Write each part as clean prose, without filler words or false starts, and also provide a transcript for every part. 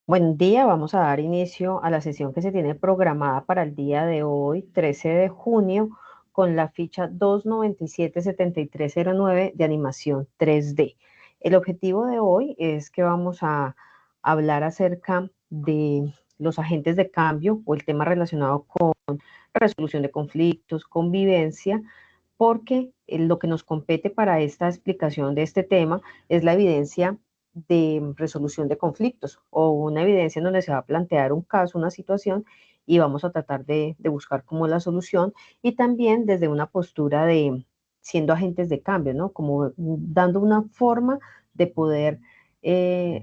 Buen día, vamos a dar inicio a la sesión que se tiene programada para el día de hoy, 13 de junio, con la ficha 297-7309 de animación 3D. El objetivo de hoy es que vamos a hablar acerca de los agentes de cambio o el tema relacionado con resolución de conflictos, convivencia, porque lo que nos compete para esta explicación de este tema es la evidencia de resolución de conflictos o una evidencia en donde se va a plantear un caso, una situación y vamos a tratar de buscar como la solución y también desde una postura de siendo agentes de cambio, ¿no? Como dando una forma de poder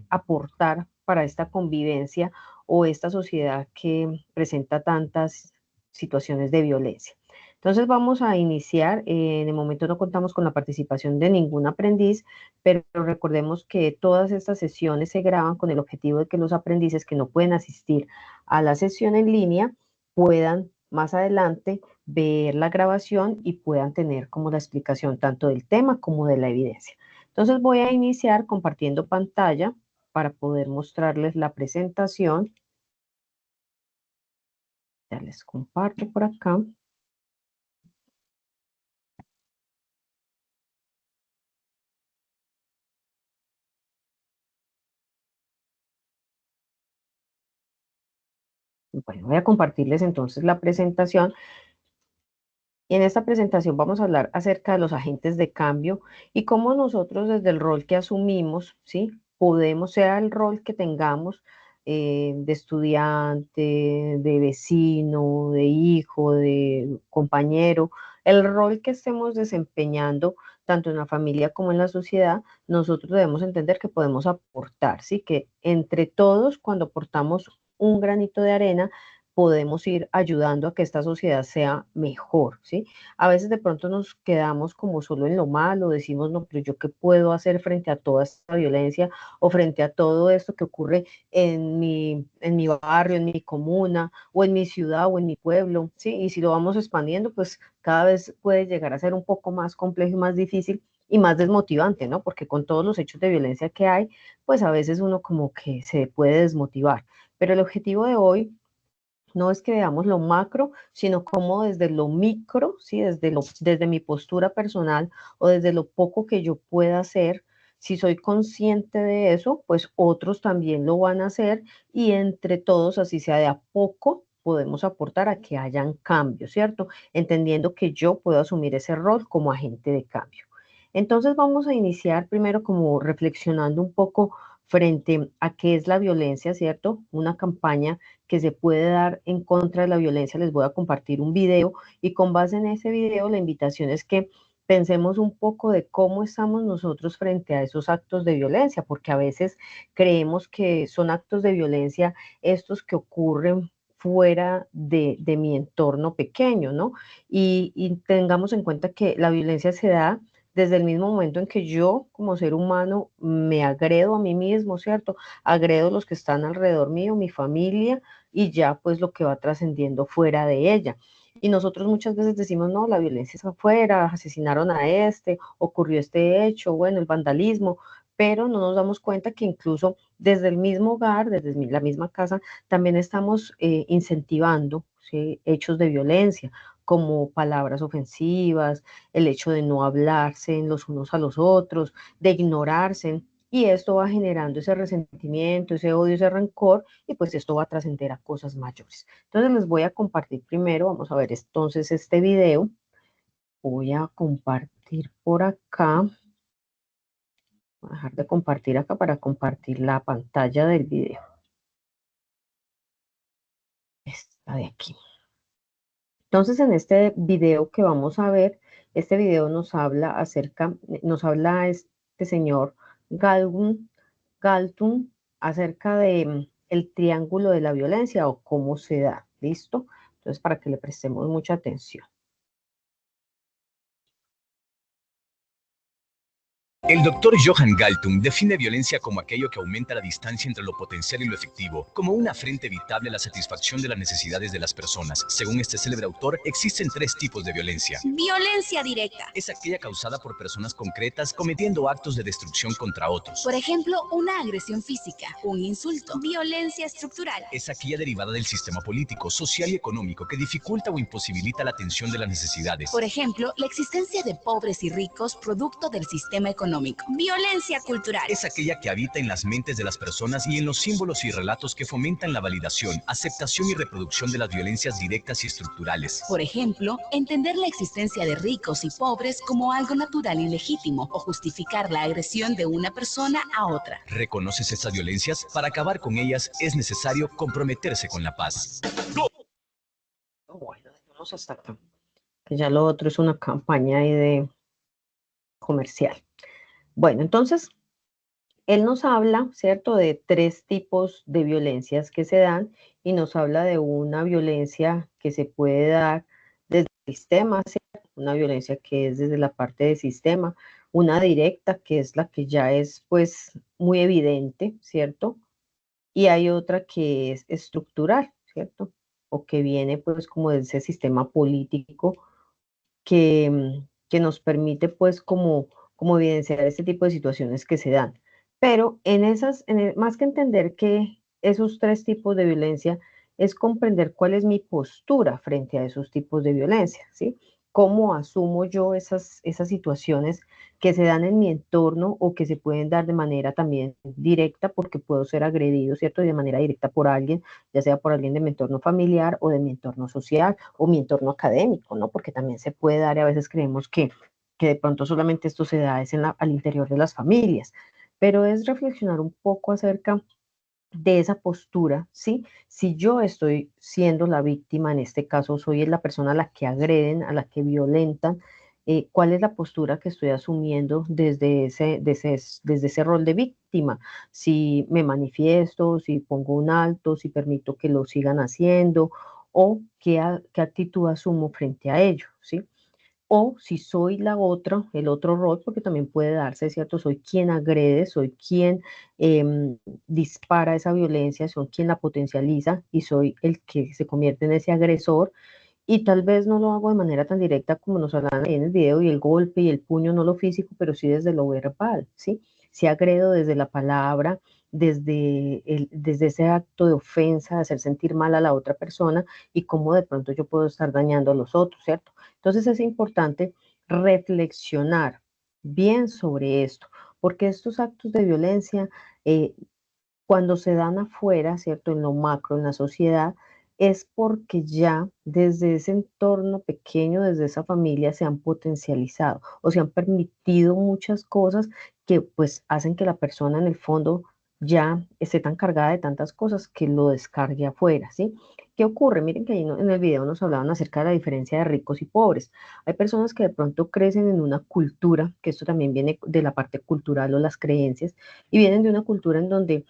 aportar para esta convivencia o esta sociedad que presenta tantas situaciones de violencia. Entonces vamos a iniciar. En el momento no contamos con la participación de ningún aprendiz, pero recordemos que todas estas sesiones se graban con el objetivo de que los aprendices que no pueden asistir a la sesión en línea puedan más adelante ver la grabación y puedan tener como la explicación tanto del tema como de la evidencia. Entonces voy a iniciar compartiendo pantalla para poder mostrarles la presentación. Ya les comparto por acá. Bueno, voy a compartirles entonces la presentación. Y en esta presentación vamos a hablar acerca de los agentes de cambio y cómo nosotros desde el rol que asumimos, ¿sí? Podemos, sea el rol que tengamos, de estudiante, de vecino, de hijo, de compañero, el rol que estemos desempeñando, tanto en la familia como en la sociedad, nosotros debemos entender que podemos aportar, ¿sí? Que entre todos, cuando aportamos un granito de arena, podemos ir ayudando a que esta sociedad sea mejor, ¿sí? A veces de pronto nos quedamos como solo en lo malo, decimos, no, pero yo qué puedo hacer frente a toda esta violencia o frente a todo esto que ocurre en mi barrio, en mi comuna o en mi ciudad o en mi pueblo, ¿sí? Y si lo vamos expandiendo, pues cada vez puede llegar a ser un poco más complejo y más difícil y más desmotivante, ¿no? Porque con todos los hechos de violencia que hay, pues a veces uno como que se puede desmotivar. Pero el objetivo de hoy no es que veamos lo macro, sino como desde lo micro, ¿sí? Desde mi postura personal o desde lo poco que yo pueda hacer, si soy consciente de eso, pues otros también lo van a hacer y entre todos, así sea de a poco, podemos aportar a que hayan cambios, ¿cierto? Entendiendo que yo puedo asumir ese rol como agente de cambio. Entonces vamos a iniciar primero como reflexionando un poco frente a qué es la violencia, ¿cierto? Una campaña que se puede dar en contra de la violencia. Les voy a compartir un video y con base en ese video la invitación es que pensemos un poco de cómo estamos nosotros frente a esos actos de violencia, porque a veces creemos que son actos de violencia estos que ocurren fuera de mi entorno pequeño, ¿no? Y tengamos en cuenta que la violencia se da desde el mismo momento en que yo como ser humano me agredo a mí mismo, ¿cierto? Agredo a los que están alrededor mío, mi familia, y ya pues lo que va trascendiendo fuera de ella. Y nosotros muchas veces decimos, no, la violencia es afuera, asesinaron a este, ocurrió este hecho, bueno, el vandalismo, pero no nos damos cuenta que incluso desde el mismo hogar, desde la misma casa, también estamos incentivando, ¿sí? Hechos de violencia, como palabras ofensivas, el hecho de no hablarse los unos a los otros, de ignorarse, y esto va generando ese resentimiento, ese odio, ese rencor, y pues esto va a trascender a cosas mayores. Entonces les voy a compartir primero, vamos a ver entonces este video, voy a compartir por acá, voy a dejar de compartir acá para compartir la pantalla del video, esta de aquí. Entonces en este video que vamos a ver, este video nos habla este señor Galton, Galton acerca de el triángulo de la violencia o cómo se da, ¿listo? Entonces para que le prestemos mucha atención. El doctor Johan Galtung define violencia como aquello que aumenta la distancia entre lo potencial y lo efectivo, como una frente evitable a la satisfacción de las necesidades de las personas. Según este célebre autor, existen tres tipos de violencia. Violencia directa. Es aquella causada por personas concretas cometiendo actos de destrucción contra otros. Por ejemplo, una agresión física, un insulto. Violencia estructural. Es aquella derivada del sistema político, social y económico que dificulta o imposibilita la atención de las necesidades. Por ejemplo, la existencia de pobres y ricos producto del sistema económico. Violencia cultural. Es aquella que habita en las mentes de las personas y en los símbolos y relatos que fomentan la validación, aceptación y reproducción de las violencias directas y estructurales. Por ejemplo, entender la existencia de ricos y pobres como algo natural y legítimo o justificar la agresión de una persona a otra. ¿Reconoces estas violencias? Para acabar con ellas es necesario comprometerse con la paz. Bueno, dejemos hasta acá, que ya lo otro es una campaña ahí de comercial. Bueno, entonces, él nos habla, ¿cierto?, de tres tipos de violencias que se dan y nos habla de una violencia que se puede dar desde el sistema, ¿cierto? Una violencia que es desde la parte del sistema, una directa, que es la que ya es, pues, muy evidente, ¿cierto? Y hay otra que es estructural, ¿cierto? O que viene, pues, como de ese sistema político que nos permite pues como evidenciar este tipo de situaciones que se dan. Pero más que entender que esos tres tipos de violencia, es comprender cuál es mi postura frente a esos tipos de violencia, ¿sí? Cómo asumo yo esas situaciones que se dan en mi entorno o que se pueden dar de manera también directa, porque puedo ser agredido, ¿cierto? De manera directa por alguien, ya sea por alguien de mi entorno familiar o de mi entorno social o mi entorno académico, ¿no? Porque también se puede dar y a veces creemos que de pronto solamente esto se da es al interior de las familias, pero es reflexionar un poco acerca de esa postura, ¿sí? Si yo estoy siendo la víctima, en este caso soy la persona a la que agreden, a la que violentan, ¿cuál es la postura que estoy asumiendo desde ese rol de víctima? Si me manifiesto, si pongo un alto, si permito que lo sigan haciendo o qué actitud asumo frente a ello, ¿sí? O si soy la otra, el otro rol, porque también puede darse, ¿cierto? Soy quien agrede, soy quien dispara esa violencia, soy quien la potencializa y soy el que se convierte en ese agresor. Y tal vez no lo hago de manera tan directa como nos hablan ahí en el video y el golpe y el puño, no lo físico, pero sí desde lo verbal, ¿sí? Sí agredo desde la palabra, desde ese acto de ofensa, de hacer sentir mal a la otra persona y cómo de pronto yo puedo estar dañando a los otros, ¿cierto? Entonces es importante reflexionar bien sobre esto, porque estos actos de violencia, eh, cuando se dan afuera, ¿cierto? En lo macro, en la sociedad, es porque ya desde ese entorno pequeño, desde esa familia, se han potencializado o se han permitido muchas cosas que pues hacen que la persona en el fondo ya esté tan cargada de tantas cosas que lo descargue afuera, ¿sí? ¿Qué ocurre? Miren que ahí en el video nos hablaban acerca de la diferencia de ricos y pobres. Hay personas que de pronto crecen en una cultura, que esto también viene de la parte cultural o las creencias, y vienen de una cultura en donde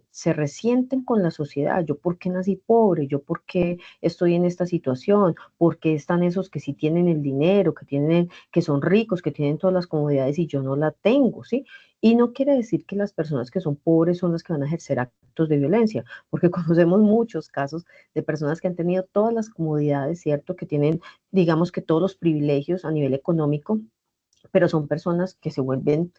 se resienten con la sociedad. Yo, ¿por qué nací pobre? Yo, ¿por qué estoy en esta situación? ¿Por qué están esos que sí tienen el dinero, que son ricos, que tienen todas las comodidades y yo no la tengo, ¿sí? Y no quiere decir que las personas que son pobres son las que van a ejercer actos de violencia, porque conocemos muchos casos de personas que han tenido todas las comodidades, ¿cierto? Que tienen, digamos que todos los privilegios a nivel económico, pero son personas que se vuelven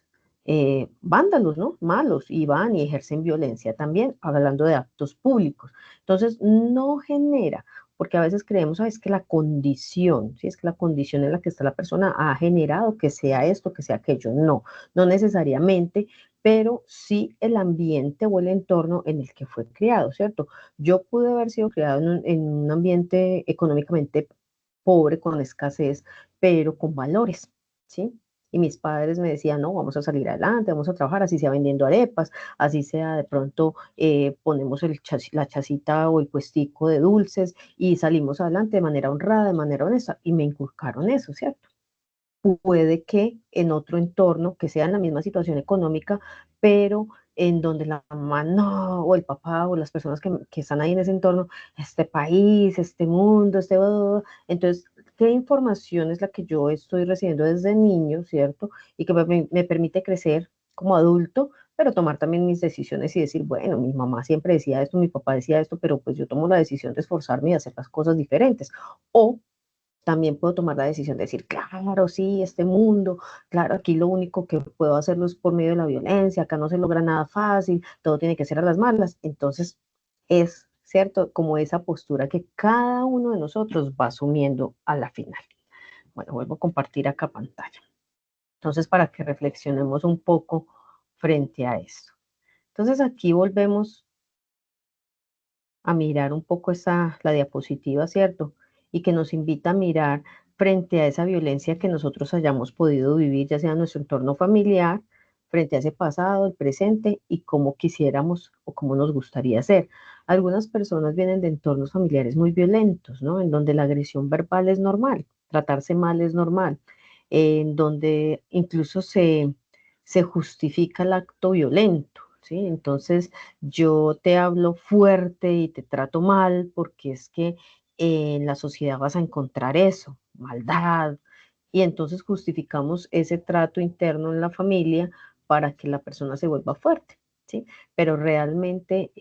vándalos, ¿no? Malos y van y ejercen violencia también, hablando de actos públicos. Entonces, no genera, porque a veces creemos, es que la condición, si es que la condición en la que está la persona ha generado que sea esto, que sea aquello. No, no necesariamente, pero sí el ambiente o el entorno en el que fue criado, ¿cierto? Yo pude haber sido criado en un ambiente económicamente pobre, con escasez, pero con valores, ¿sí? Y mis padres me decían, no, vamos a salir adelante, vamos a trabajar, así sea vendiendo arepas, así sea de pronto ponemos la chacita o el puestico de dulces y salimos adelante de manera honrada, de manera honesta, y me inculcaron eso, ¿cierto? Puede que en otro entorno, que sea en la misma situación económica, pero en donde la mamá no, o el papá, o las personas que están ahí en ese entorno, este país, este mundo, entonces qué información es la que yo estoy recibiendo desde niño, ¿cierto? Y que me permite crecer como adulto, pero tomar también mis decisiones y decir, bueno, mi mamá siempre decía esto, mi papá decía esto, pero pues yo tomo la decisión de esforzarme y hacer las cosas diferentes. O también puedo tomar la decisión de decir, claro, sí, este mundo, claro, aquí lo único que puedo hacerlo es por medio de la violencia, acá no se logra nada fácil, todo tiene que ser a las malas. Entonces, es cierto, como esa postura que cada uno de nosotros va asumiendo a la final. Bueno, vuelvo a compartir acá pantalla. Entonces, para que reflexionemos un poco frente a esto. Entonces, aquí volvemos a mirar un poco la diapositiva, ¿cierto? Y que nos invita a mirar frente a esa violencia que nosotros hayamos podido vivir, ya sea en nuestro entorno familiar, frente a ese pasado, el presente y cómo quisiéramos o cómo nos gustaría ser. Algunas personas vienen de entornos familiares muy violentos, ¿no? En donde la agresión verbal es normal, tratarse mal es normal, en donde incluso se justifica el acto violento, ¿sí? Entonces, yo te hablo fuerte y te trato mal porque es que en la sociedad vas a encontrar eso, maldad, y entonces justificamos ese trato interno en la familia para que la persona se vuelva fuerte, ¿sí? Pero realmente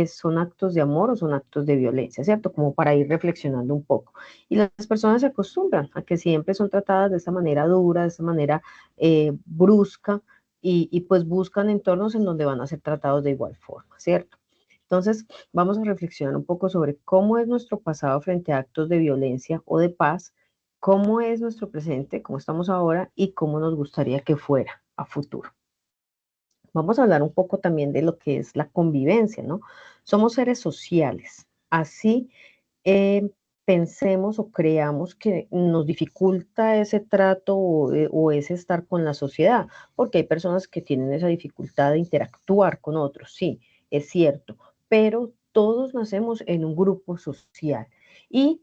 son actos de amor o son actos de violencia, ¿cierto? Como para ir reflexionando un poco. Y las personas se acostumbran a que siempre son tratadas de esa manera dura, de esa manera brusca, y pues buscan entornos en donde van a ser tratados de igual forma, ¿cierto? Entonces, vamos a reflexionar un poco sobre cómo es nuestro pasado frente a actos de violencia o de paz, cómo es nuestro presente, cómo estamos ahora y cómo nos gustaría que fuera a futuro. Vamos a hablar un poco también de lo que es la convivencia, ¿no? Somos seres sociales, así pensemos o creamos que nos dificulta ese trato o ese estar con la sociedad, porque hay personas que tienen esa dificultad de interactuar con otros, sí, es cierto, pero todos nacemos en un grupo social y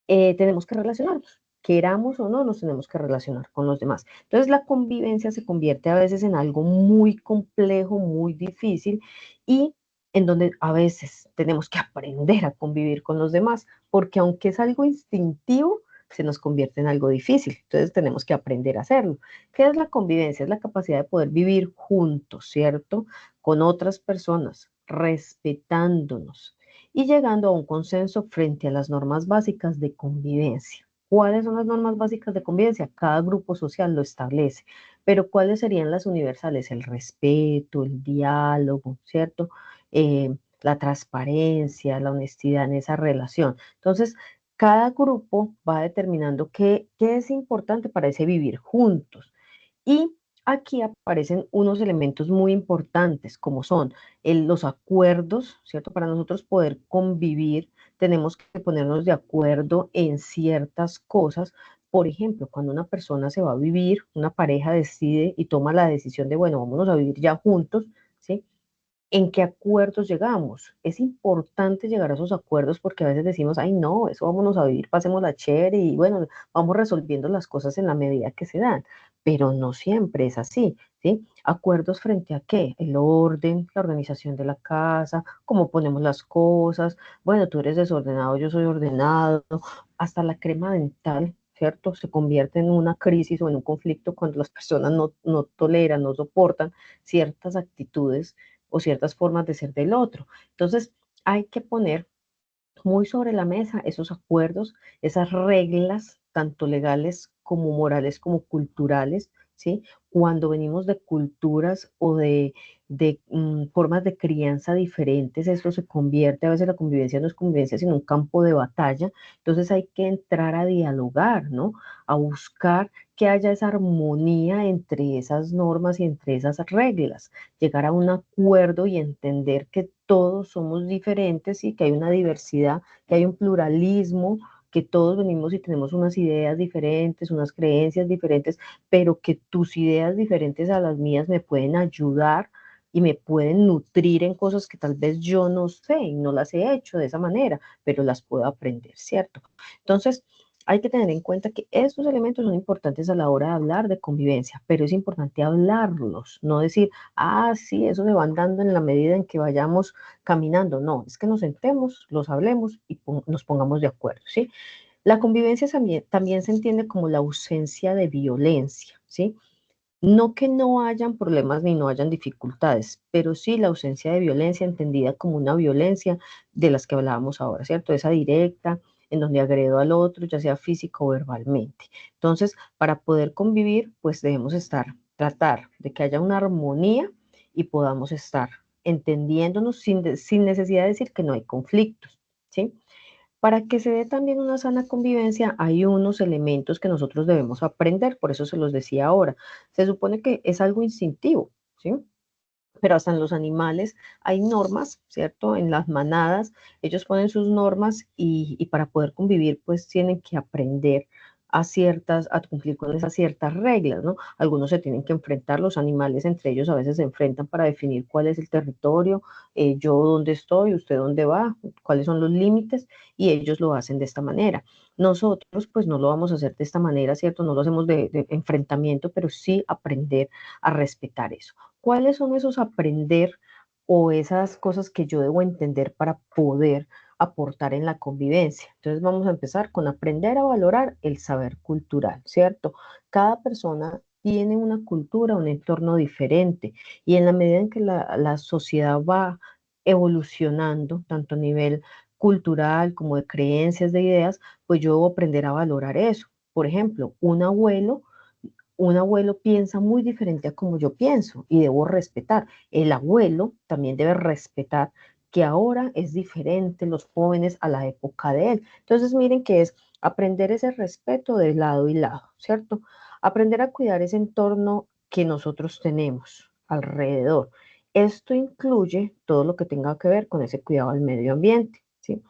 tenemos que relacionarnos. Queramos o no, nos tenemos que relacionar con los demás. Entonces la convivencia se convierte a veces en algo muy complejo, muy difícil y en donde a veces tenemos que aprender a convivir con los demás, porque aunque es algo instintivo, se nos convierte en algo difícil. Entonces tenemos que aprender a hacerlo. ¿Qué es la convivencia? Es la capacidad de poder vivir juntos, ¿cierto? Con otras personas, respetándonos y llegando a un consenso frente a las normas básicas de convivencia. ¿Cuáles son las normas básicas de convivencia? Cada grupo social lo establece, pero ¿cuáles serían las universales? El respeto, el diálogo, ¿cierto? La transparencia, la honestidad en esa relación. Entonces, cada grupo va determinando qué es importante para ese vivir juntos. Y aquí aparecen unos elementos muy importantes, como son los acuerdos, ¿cierto? Para nosotros poder convivir, tenemos que ponernos de acuerdo en ciertas cosas. Por ejemplo, cuando una persona se va a vivir, una pareja decide y toma la decisión de, bueno, vámonos a vivir ya juntos, ¿sí? ¿En qué acuerdos llegamos? Es importante llegar a esos acuerdos porque a veces decimos, ay, no, eso vámonos a vivir, pasemos la chévere y bueno, vamos resolviendo las cosas en la medida que se dan, pero no siempre es así, ¿sí? Acuerdos frente a qué? El orden, la organización de la casa, cómo ponemos las cosas, bueno, tú eres desordenado, yo soy ordenado, hasta la crema dental. ¿Cierto? Se convierte en una crisis o en un conflicto cuando las personas no toleran, no soportan ciertas actitudes o ciertas formas de ser del otro. Entonces, hay que poner muy sobre la mesa esos acuerdos, esas reglas, tanto legales como morales como culturales, ¿sí? Cuando venimos de culturas o de formas de crianza diferentes, esto se convierte, a veces la convivencia no es convivencia, sino un campo de batalla, entonces hay que entrar a dialogar, ¿no? A buscar que haya esa armonía entre esas normas y entre esas reglas, llegar a un acuerdo y entender que todos somos diferentes y que hay una diversidad, que hay un pluralismo, que todos venimos y tenemos unas ideas diferentes, unas creencias diferentes, pero que tus ideas diferentes a las mías me pueden ayudar y me pueden nutrir en cosas que tal vez yo no sé y no las he hecho de esa manera, pero las puedo aprender, ¿cierto? Entonces, hay que tener en cuenta que estos elementos son importantes a la hora de hablar de convivencia, pero es importante hablarlos, no decir, ah, sí, eso se van dando en la medida en que vayamos caminando. No, es que nos sentemos, los hablemos y nos pongamos de acuerdo, ¿sí? La convivencia también se entiende como la ausencia de violencia, ¿sí? No que no hayan problemas ni no hayan dificultades, pero sí la ausencia de violencia entendida como una violencia de las que hablábamos ahora, ¿cierto? Esa directa, en donde agredo al otro, ya sea físico o verbalmente. Entonces, para poder convivir, pues debemos tratar de que haya una armonía y podamos estar entendiéndonos sin necesidad de decir que no hay conflictos, ¿sí? Para que se dé también una sana convivencia, hay unos elementos que nosotros debemos aprender, por eso se los decía ahora. Se supone que es algo instintivo, ¿sí? Pero hasta en los animales hay normas, ¿cierto? En las manadas, ellos ponen sus normas y para poder convivir, pues tienen que aprender a cumplir con esas ciertas reglas, ¿no? Algunos se tienen que enfrentar, los animales entre ellos a veces se enfrentan para definir cuál es el territorio, yo dónde estoy, usted dónde va, cuáles son los límites, y ellos lo hacen de esta manera. Nosotros, pues no lo vamos a hacer de esta manera, ¿cierto? No lo hacemos de enfrentamiento, pero sí aprender a respetar eso. ¿Cuáles son esos aprender o esas cosas que yo debo entender para poder aportar en la convivencia? Entonces vamos a empezar con aprender a valorar el saber cultural, ¿cierto? Cada persona tiene una cultura, un entorno diferente y en la medida en que la sociedad va evolucionando, tanto a nivel cultural como de creencias, de ideas, pues yo debo aprender a valorar eso. Por ejemplo, un abuelo piensa muy diferente a como yo pienso y debo respetar. El abuelo también debe respetar que ahora es diferente los jóvenes a la época de él. Entonces, miren que es aprender ese respeto de lado y lado, ¿cierto? Aprender a cuidar ese entorno que nosotros tenemos alrededor. Esto incluye todo lo que tenga que ver con ese cuidado al medio ambiente, ¿sí?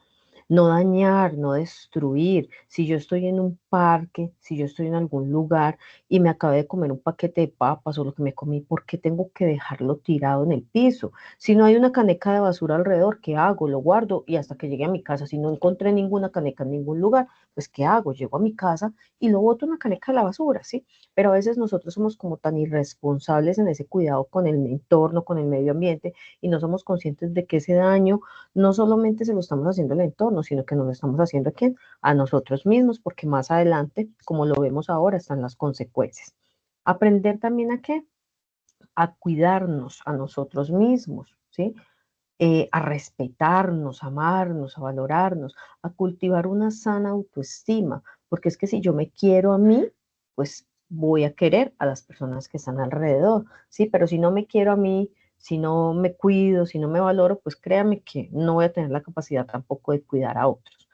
No dañar, no destruir. Si yo estoy en un parque, si yo estoy en algún lugar y me acabé de comer un paquete de papas o lo que me comí, ¿por qué tengo que dejarlo tirado en el piso? Si no hay una caneca de basura alrededor, ¿qué hago? Lo guardo y hasta que llegue a mi casa, si no encontré ninguna caneca en ningún lugar, pues ¿qué hago? Llego a mi casa y lo boto en la caneca de la basura, ¿sí? Pero a veces nosotros somos como tan irresponsables en ese cuidado con el entorno, con el medio ambiente y no somos conscientes de que ese daño no solamente se lo estamos haciendo al entorno, sino que nos lo estamos haciendo ¿a quién? A nosotros mismos, porque más adelante, como lo vemos ahora, están las consecuencias. Aprender también a qué? A cuidarnos a nosotros mismos, ¿sí? A respetarnos, a amarnos, a valorarnos, a cultivar una sana autoestima, porque es que si yo me quiero a mí, pues voy a querer a las personas que están alrededor, ¿sí? Pero si no me quiero a mí, si no me cuido, si no me valoro, pues créame que no voy a tener la capacidad tampoco de cuidar a otros.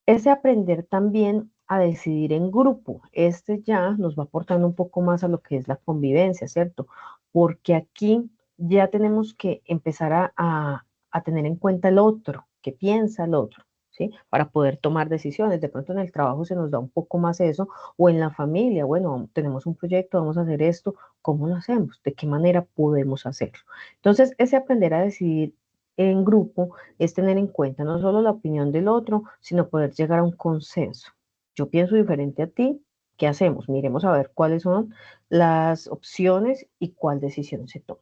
Ese aprender también a decidir en grupo, este ya nos va aportando un poco más a lo que es la convivencia, ¿cierto? Porque aquí ya tenemos que empezar a tener en cuenta el otro, qué piensa el otro, ¿sí? Para poder tomar decisiones. De pronto en el trabajo se nos da un poco más eso, o en la familia, bueno, tenemos un proyecto, vamos a hacer esto, ¿cómo lo hacemos? ¿De qué manera podemos hacerlo? Entonces, ese aprender a decidir en grupo es tener en cuenta no solo la opinión del otro, sino poder llegar a un consenso. Yo pienso diferente a ti, ¿qué hacemos? Miremos a ver cuáles son las opciones y cuál decisión se toma.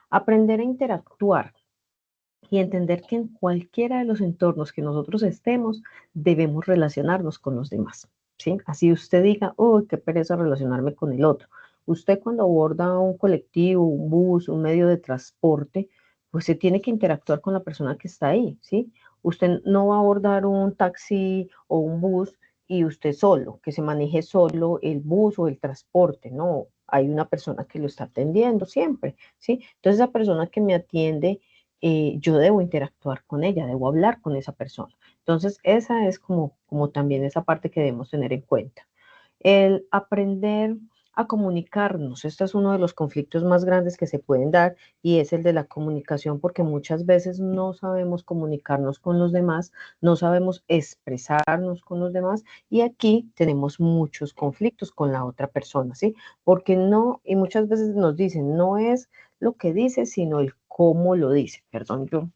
Aprender a interactuar y entender que en cualquiera de los entornos que nosotros estemos, debemos relacionarnos con los demás, ¿sí? Así usted diga, oh, qué pereza relacionarme con el otro. Usted cuando aborda un colectivo, un bus, un medio de transporte, pues se tiene que interactuar con la persona que está ahí, ¿sí? Usted no va a abordar un taxi o un bus y usted solo, que se maneje solo el bus o el transporte, no, hay una persona que lo está atendiendo siempre, ¿sí? Entonces esa persona que me atiende yo debo interactuar con ella, debo hablar con esa persona. Entonces, esa es como también esa parte que debemos tener en cuenta. El aprender a comunicarnos, este es uno de los conflictos más grandes que se pueden dar y es el de la comunicación porque muchas veces no sabemos comunicarnos con los demás, no sabemos expresarnos con los demás y aquí tenemos muchos conflictos con la otra persona, ¿sí? Porque no, y muchas veces nos dicen, no es lo que dice, sino el cómo lo dice. Perdón, yo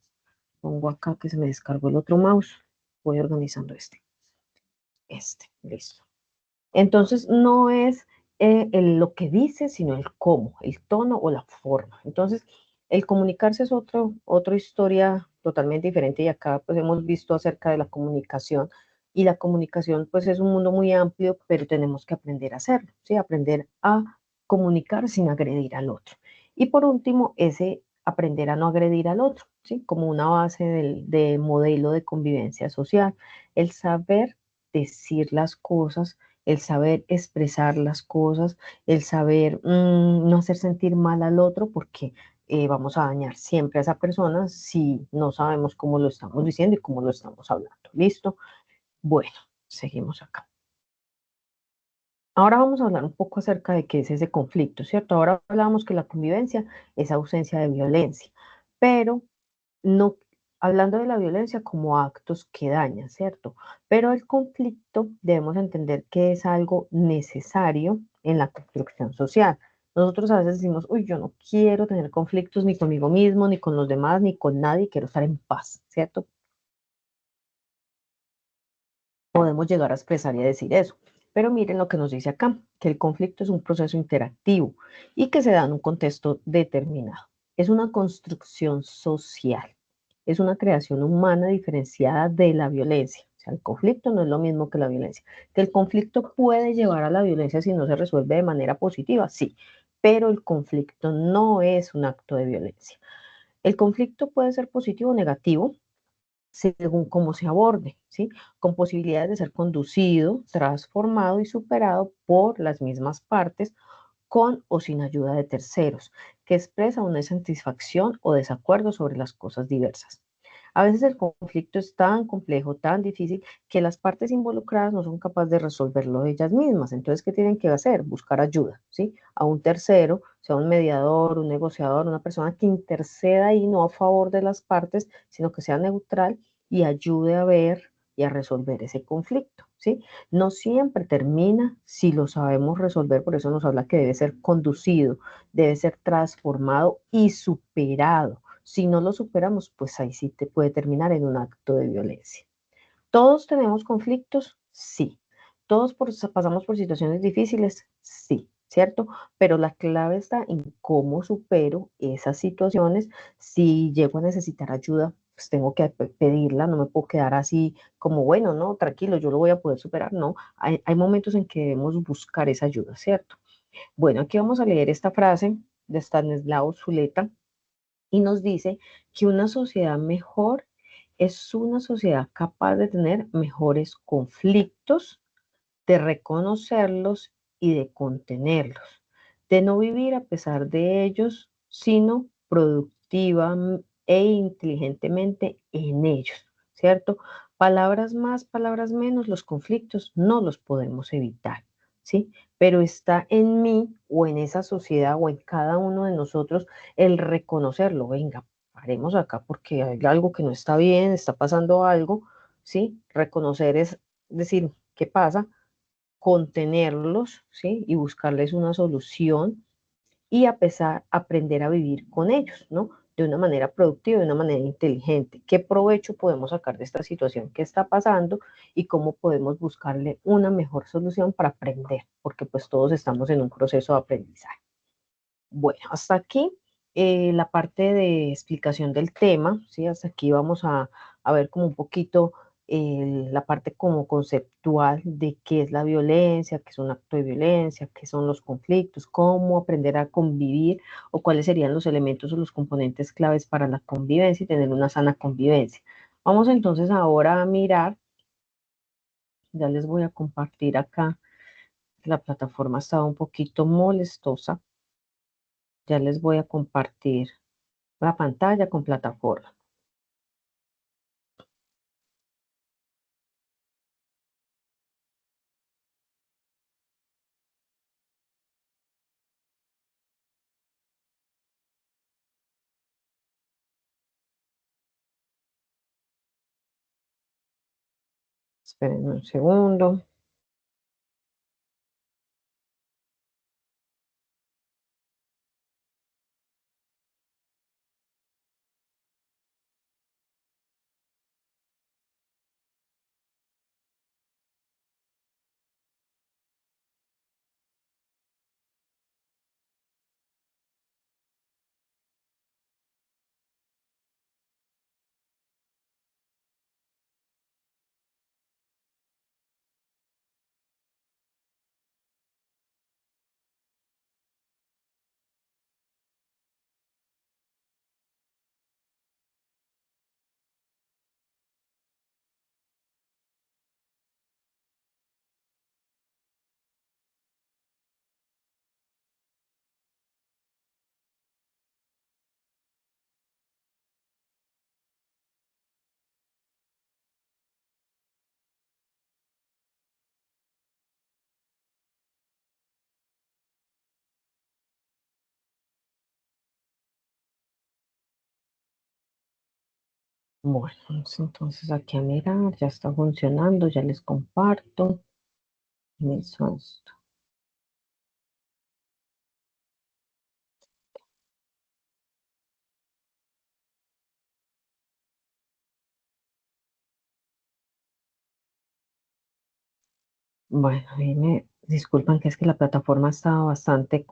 pongo acá que se me descargó el otro mouse, voy organizando listo. Entonces, no es lo que dice, sino el cómo, el tono o la forma. Entonces, el comunicarse es otra historia totalmente diferente y acá pues hemos visto acerca de la comunicación. Y la comunicación, pues es un mundo muy amplio, pero tenemos que aprender a hacerlo, ¿sí? Aprender a comunicar sin agredir al otro. Y por último, ese aprender a no agredir al otro, ¿sí? Como una base de modelo de convivencia social. El saber decir las cosas, el saber expresar las cosas, el saber no hacer sentir mal al otro, porque vamos a dañar siempre a esa persona si no sabemos cómo lo estamos diciendo y cómo lo estamos hablando. ¿Listo? Bueno, seguimos acá. Ahora vamos a hablar un poco acerca de qué es ese conflicto, ¿cierto? Ahora hablábamos que la convivencia es ausencia de violencia, pero no hablando de la violencia como actos que dañan, ¿cierto? Pero el conflicto debemos entender que es algo necesario en la construcción social. Nosotros a veces decimos, uy, yo no quiero tener conflictos ni conmigo mismo, ni con los demás, ni con nadie, quiero estar en paz, ¿cierto? Podemos llegar a expresar y a decir eso. Pero miren lo que nos dice acá, que el conflicto es un proceso interactivo y que se da en un contexto determinado. Es una construcción social, es una creación humana diferenciada de la violencia. O sea, el conflicto no es lo mismo que la violencia. Que el conflicto puede llevar a la violencia si no se resuelve de manera positiva, sí, pero el conflicto no es un acto de violencia. El conflicto puede ser positivo o negativo, según cómo se aborde, ¿sí? Con posibilidades de ser conducido, transformado y superado por las mismas partes, con o sin ayuda de terceros, que expresa una insatisfacción o desacuerdo sobre las cosas diversas. A veces el conflicto es tan complejo, tan difícil, que las partes involucradas no son capaces de resolverlo ellas mismas. Entonces, ¿qué tienen que hacer? Buscar ayuda, ¿sí? A un tercero, sea un mediador, un negociador, una persona que interceda ahí no a favor de las partes, sino que sea neutral y ayude a ver y a resolver ese conflicto, ¿sí? No siempre termina si lo sabemos resolver, por eso nos habla que debe ser conducido, debe ser transformado y superado. Si no lo superamos, pues ahí sí te puede terminar en un acto de violencia. ¿Todos tenemos conflictos? Sí. ¿Todos pasamos por situaciones difíciles? Sí, ¿cierto? Pero la clave está en cómo supero esas situaciones. Si llego a necesitar ayuda, pues tengo que pedirla, no me puedo quedar así como, bueno, no, tranquilo, yo lo voy a poder superar. No, hay momentos en que debemos buscar esa ayuda, ¿cierto? Bueno, aquí vamos a leer esta frase de Stanislao Zuleta y nos dice que una sociedad mejor es una sociedad capaz de tener mejores conflictos, de reconocerlos y de contenerlos, de no vivir a pesar de ellos, sino productiva e inteligentemente en ellos, ¿cierto? Palabras más, palabras menos, los conflictos no los podemos evitar, ¿sí? Pero está en mí o en esa sociedad o en cada uno de nosotros el reconocerlo. Venga, paremos acá porque hay algo que no está bien, está pasando algo, ¿sí? Reconocer es decir, ¿qué pasa? Contenerlos, ¿sí? Y buscarles una solución y a pesar aprender a vivir con ellos, ¿no? De una manera productiva, de una manera inteligente. ¿Qué provecho podemos sacar de esta situación que está pasando y cómo podemos buscarle una mejor solución para aprender? Porque pues todos estamos en un proceso de aprendizaje. Bueno, hasta aquí la parte de explicación del tema, ¿sí? Hasta aquí vamos a ver como un poquito la parte como conceptual de qué es la violencia, qué es un acto de violencia, qué son los conflictos, cómo aprender a convivir o cuáles serían los elementos o los componentes claves para la convivencia y tener una sana convivencia. Vamos entonces ahora a mirar, ya les voy a compartir acá, la plataforma estaba un poquito molestosa, ya les voy a compartir la pantalla con plataforma. Esperen un segundo. Bueno, entonces aquí a mirar, ya está funcionando, ya les comparto. Eso es. Bueno, ahí me disculpan que es que la plataforma estaba bastante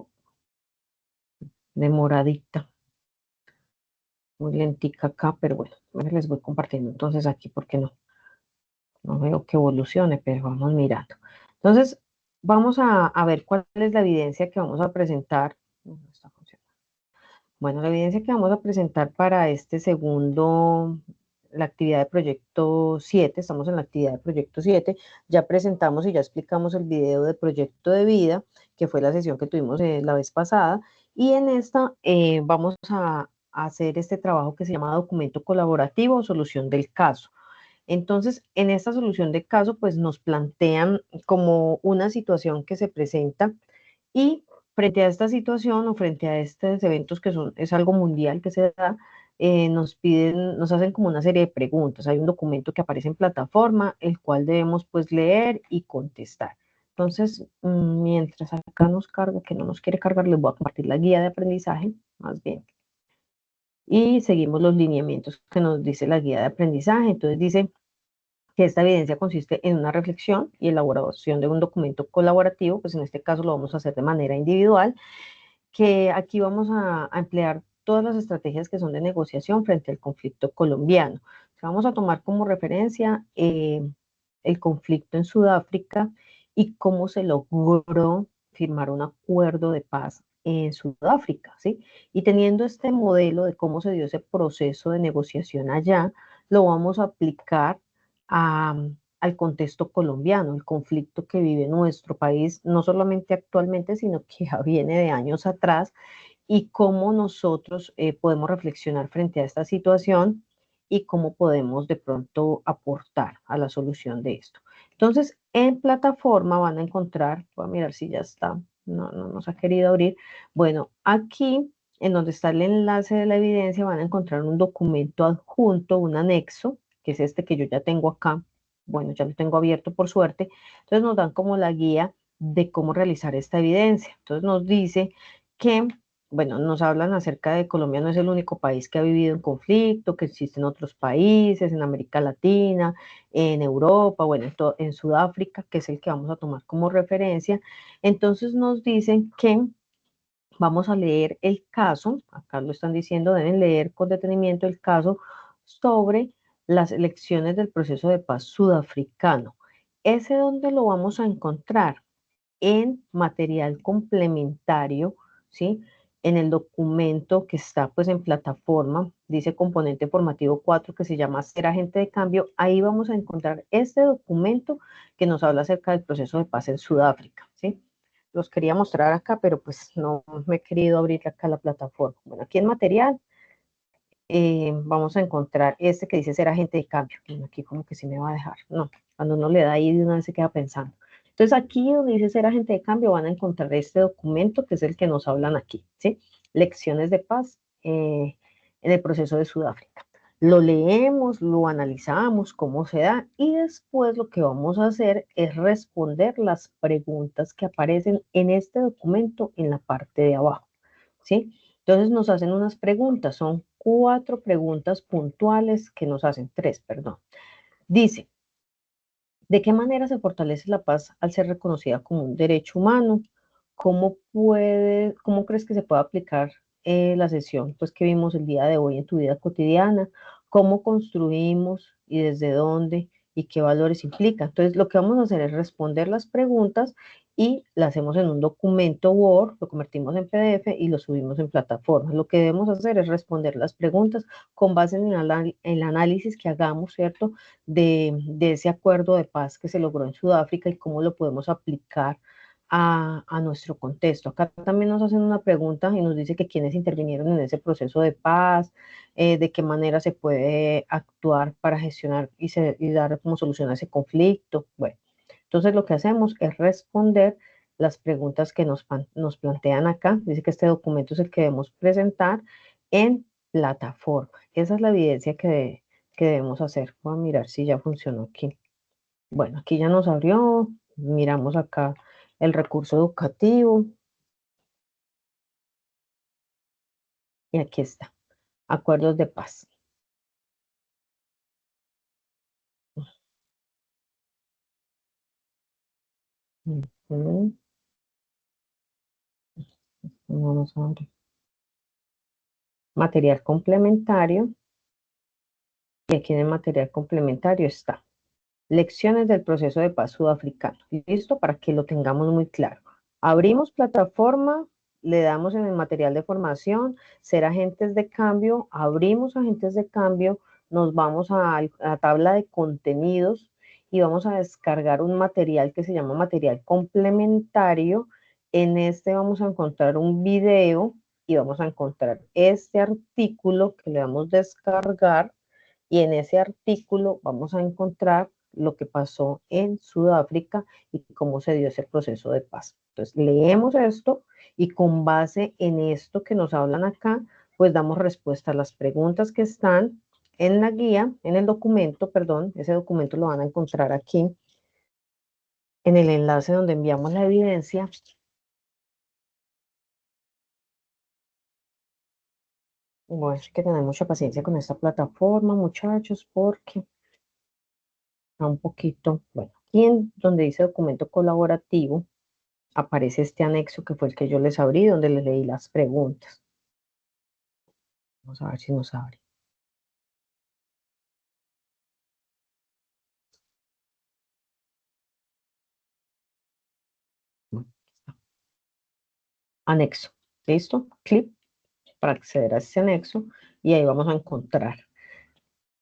demoradita, muy lentica acá, pero bueno, ahora les voy compartiendo entonces aquí porque no veo que evolucione, pero vamos mirando. Entonces, vamos a ver cuál es la evidencia que vamos a presentar. No está funcionando. Bueno, la evidencia que vamos a presentar para este segundo, la actividad de proyecto 7, estamos en la actividad de proyecto 7, ya presentamos y ya explicamos el video de proyecto de vida, que fue la sesión que tuvimos la vez pasada, y en esta vamos a hacer este trabajo que se llama documento colaborativo o solución del caso. Entonces, en esta solución de caso, pues nos plantean como una situación que se presenta y frente a esta situación o frente a estos eventos que es algo mundial que se da, nos piden, nos hacen como una serie de preguntas. Hay un documento que aparece en plataforma, el cual debemos pues leer y contestar. Entonces, mientras acá nos carga, que no nos quiere cargar, les voy a compartir la guía de aprendizaje, más bien. Y seguimos los lineamientos que nos dice la guía de aprendizaje. Entonces dice que esta evidencia consiste en una reflexión y elaboración de un documento colaborativo, pues en este caso lo vamos a hacer de manera individual, que aquí vamos a emplear todas las estrategias que son de negociación frente al conflicto colombiano. O sea, vamos a tomar como referencia el conflicto en Sudáfrica y cómo se logró firmar un acuerdo de paz en Sudáfrica, ¿sí? Y teniendo este modelo de cómo se dio ese proceso de negociación allá, lo vamos a aplicar a, al contexto colombiano, el conflicto que vive nuestro país, no solamente actualmente, sino que ya viene de años atrás, y cómo nosotros podemos reflexionar frente a esta situación y cómo podemos de pronto aportar a la solución de esto. Entonces, en plataforma van a encontrar, voy a mirar si ya está, no nos ha querido abrir. Bueno, aquí en donde está el enlace de la evidencia van a encontrar un documento adjunto, un anexo, que es este que yo ya tengo acá. Bueno, ya lo tengo abierto por suerte. Entonces nos dan como la guía de cómo realizar esta evidencia. Entonces nos dice que, bueno, nos hablan acerca de Colombia no es el único país que ha vivido en conflicto, que existen otros países en América Latina, en Europa, bueno, en Sudáfrica, que es el que vamos a tomar como referencia. Entonces nos dicen que vamos a leer el caso, acá lo están diciendo, deben leer con detenimiento el caso sobre las elecciones del proceso de paz sudafricano. ¿Ese dónde lo vamos a encontrar? En material complementario, ¿sí? En el documento que está pues en plataforma, dice componente formativo 4 que se llama Ser Agente de Cambio, ahí vamos a encontrar este documento que nos habla acerca del proceso de paz en Sudáfrica, ¿sí? Los quería mostrar acá, pero pues no me he querido abrir acá la plataforma. Bueno, aquí en material vamos a encontrar este que dice Ser Agente de Cambio. Bueno, aquí como que sí me va a dejar. No, cuando uno le da ahí de una vez se queda pensando. Entonces aquí donde dice Ser Agente de Cambio van a encontrar este documento que es el que nos hablan aquí, ¿sí? Lecciones de paz en el proceso de Sudáfrica. Lo leemos, lo analizamos, cómo se da y después lo que vamos a hacer es responder las preguntas que aparecen en este documento en la parte de abajo, ¿sí? Entonces nos hacen unas preguntas, son 4 preguntas puntuales que nos hacen, 3, perdón. Dice, ¿de qué manera se fortalece la paz al ser reconocida como un derecho humano? ¿Cómo crees que se puede aplicar la sesión pues, que vimos el día de hoy en tu vida cotidiana? ¿Cómo construimos y desde dónde y qué valores implica? Entonces, lo que vamos a hacer es responder las preguntas y las hacemos en un documento Word, lo convertimos en PDF y lo subimos en plataforma. Lo que debemos hacer es responder las preguntas con base en el análisis que hagamos, ¿cierto? De ese acuerdo de paz que se logró en Sudáfrica y cómo lo podemos aplicar a nuestro contexto. Acá también nos hacen una pregunta y nos dice que quiénes intervinieron en ese proceso de paz, de qué manera se puede actuar para gestionar y dar como solución a ese conflicto. Bueno, entonces lo que hacemos es responder las preguntas que nos plantean acá. Dice que este documento es el que debemos presentar en plataforma. Esa es la evidencia que que debemos hacer. Voy a mirar si ya funcionó aquí. Bueno, aquí ya nos abrió. Miramos acá el recurso educativo. Y aquí está. Acuerdos de paz. Ujú. Vamos a abrir. Material complementario. Y aquí en el material complementario está. Lecciones del proceso de paz sudafricano. Listo, para que lo tengamos muy claro. Abrimos plataforma, le damos en el material de formación, ser agentes de cambio, abrimos agentes de cambio, nos vamos a la tabla de contenidos y vamos a descargar un material que se llama material complementario. En este vamos a encontrar un video y vamos a encontrar este artículo que le damos descargar, y en ese artículo vamos a encontrar lo que pasó en Sudáfrica y cómo se dio ese proceso de paz. Entonces, leemos esto y con base en esto que nos hablan acá, pues damos respuesta a las preguntas que están en la guía, en el documento, perdón, ese documento lo van a encontrar aquí en el enlace donde enviamos la evidencia. Bueno, hay que tener mucha paciencia con esta plataforma, muchachos, porque está un poquito, bueno, aquí en donde dice documento colaborativo, aparece este anexo que fue el que yo les abrí, donde les leí las preguntas. Vamos a ver si nos abre. Anexo. ¿Listo? Clic para acceder a este anexo y ahí vamos a encontrar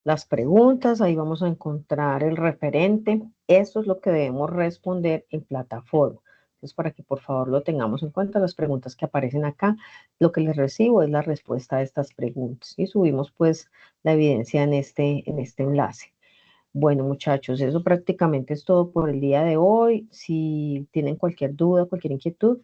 las preguntas, ahí vamos a encontrar el referente. Esto es lo que debemos responder en plataforma. Entonces, para que por favor lo tengamos en cuenta, las preguntas que aparecen acá, lo que les recibo es la respuesta a estas preguntas. Y subimos pues la evidencia en este enlace. Bueno, muchachos, eso prácticamente es todo por el día de hoy. Si tienen cualquier duda, cualquier inquietud,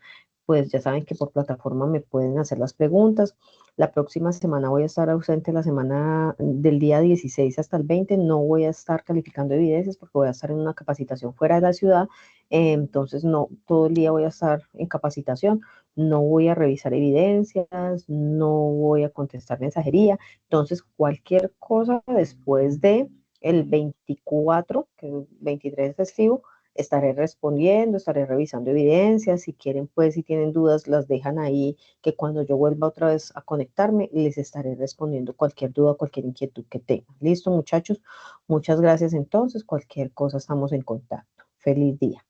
pues ya saben que por plataforma me pueden hacer las preguntas. La próxima semana voy a estar ausente, la semana del día 16 hasta el 20. No voy a estar calificando evidencias porque voy a estar en una capacitación fuera de la ciudad. Entonces, no, todo el día voy a estar en capacitación. No voy a revisar evidencias, no voy a contestar mensajería. Entonces, cualquier cosa después de el 24, que el 23 es festivo, estaré respondiendo, estaré revisando evidencias. Si quieren, pues, si tienen dudas, las dejan ahí, que cuando yo vuelva otra vez a conectarme, les estaré respondiendo cualquier duda, cualquier inquietud que tengan. Listo, muchachos. Muchas gracias entonces. Cualquier cosa estamos en contacto. Feliz día.